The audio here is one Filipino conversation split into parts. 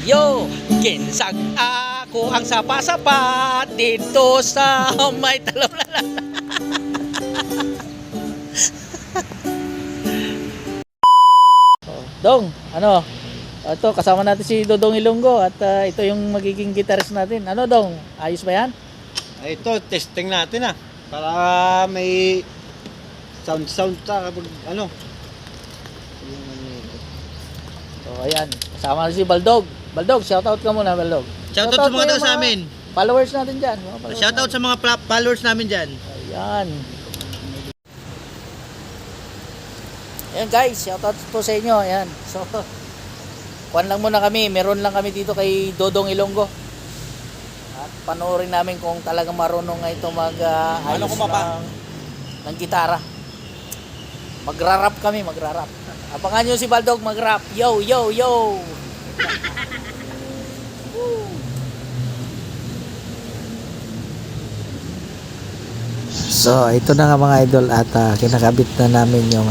Yo, ginsag ako ang sapa-sapa dito sa may talon. Dong, ano? Ito, kasama natin si Dodong Ilonggo at ito yung magiging guitarist natin. Ano Dong? Ayos ba yan? Ito, testing natin para may sound sa kapag ano. So, ayan. Kasama natin si Baldog. Baldog, shoutout ka muna, Baldog. Shoutout sa mga tao sa amin. Followers natin dyan. Shoutout sa mga followers namin dyan. Ayan. Ayan guys, shoutout po sa inyo. Ayan. So, kuwan lang muna kami. Meron lang kami dito kay Dodong Ilonggo. At panoorin namin kung talagang marunong nga ito mag-ayos ng gitara. Magra-rap kami, magra-rap. Abangan nyo si Baldog mag-rap. Yo, yo, yo! So ito na nga mga idol at kinakabit na namin yung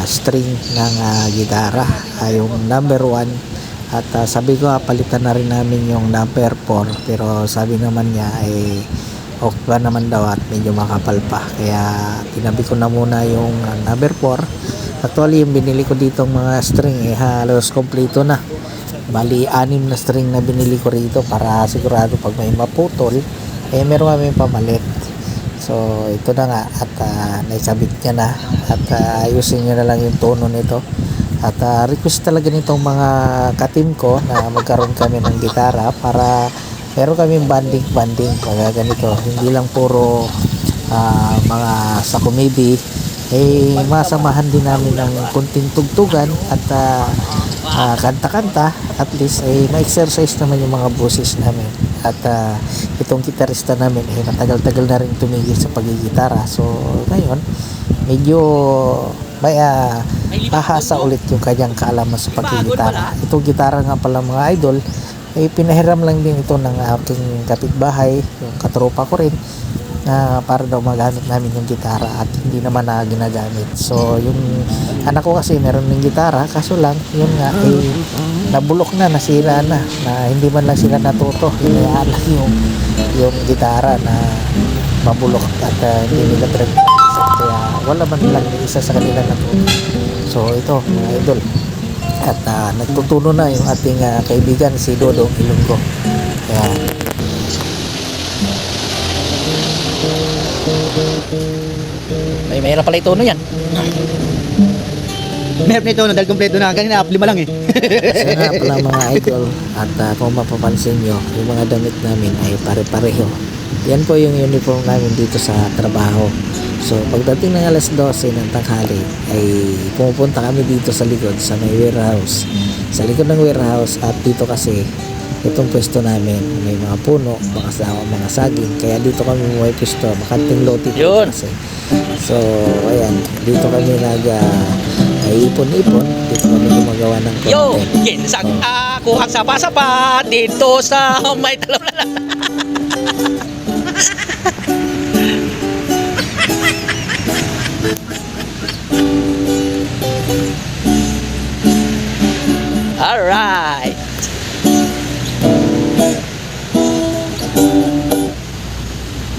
string ng gitara, yung number 1 at sabi ko palitan na rin namin yung number 4 pero sabi naman niya ay okay pa naman daw at medyo makapal pa kaya tinabi ko na muna yung number 4. Actually yung binili ko ditong mga string halos kompleto na, bali 6 na string na binili ko rito para sigurado pag may maputol meron kami pamalit. So ito na nga at naisabit niya na at ayusin niya na lang yung tono nito at request talaga nitong mga katim ko na magkaroon kami ng gitara para meron kami banding kaya ganito, hindi lang puro mga sa comedy masamahan din namin ng kunting tugtugan at kanta-kanta at least ma-exercise naman yung mga boses namin at itong gitarista namin matagal-tagal na rin tumigil sa pagigitara so ngayon medyo may tahasa ulit yung kanyang kaalaman sa pagigitara. Itong gitara nga pala mga idol pinahiram lang din ito ng aking kapitbahay, yung katropa ko rin na para daw magamit namin yung gitara at hindi naman na ginagamit. So yung anak ko kasi meron ng gitara kaso lang yun nga nabulok na, nasira na hindi man lang sila natuto, hinayaan lang yung gitara na mabulok at hindi nila kaya wala man lang isa sa kanila natuto. So ito mga idol at nagtutuno na yung ating kaibigan si Dodong Ilonggo. Kaya may mahirap pala itono yan. Meron na ito dahil kompleto na. Kanina 5 lang eh. so nga pala mga idol at kung mapapansin nyo yung mga damit namin ay pare-pareho. Yan po yung uniform namin dito sa trabaho. So pagdating ng alas 12 ng tanghali ay pumupunta kami dito sa likod sa may warehouse. Sa likod ng warehouse at dito kasi itong pwesto namin may mga puno, mga saging kaya dito kami may pwesto, makanting lote Yun. kasi. So ayan, dito kami ipon-ipon, dito kami gumagawa ng content. Yo, ginsag ako ang sapa-sapa dito sa may talon. Alright.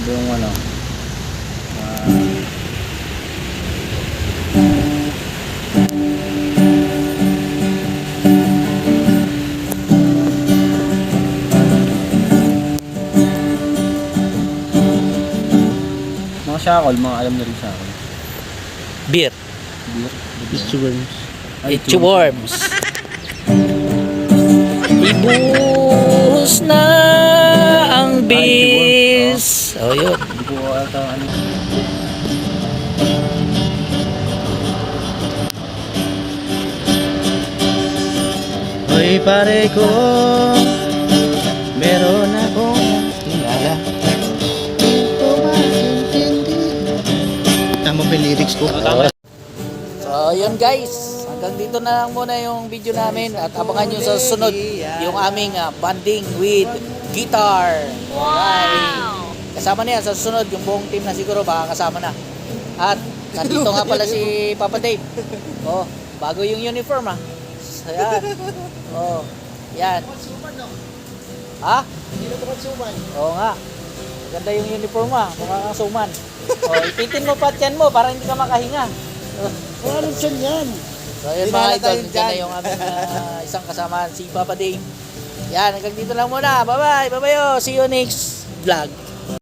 Yung ano. Mga shackle, mga alam na rin shackle. Beer. Itchworms. Itchworms. Ibuhos na ang bis. Oh, yun. Hindi ko ata ano. Hoy pare ko, meron akong kilala. Dito maintindi. Tama ba yung lyrics ko? So, yun guys. Hanggang dito na lang muna yung video namin at abangan nyo sa susunod yung aming banding with guitar. Wow! Kasama na yan sa susunod yung buong team na siguro baka kasama na. At nandito nga pala si Papa Dave. Oh, bago yung uniform Ayan. Oh. Yan. Ha? Oo nga. Ganda yung uniform mo, mukha kang suman. O, ipitin mo pa yan mo para hindi ka makahinga. Ano siya yan? So, yun mga idol, dyan na yung aming isang kasamahan, si Papa Dave. Yan, hanggang dito lang muna. Bye-bye, bye-bye. See you next vlog.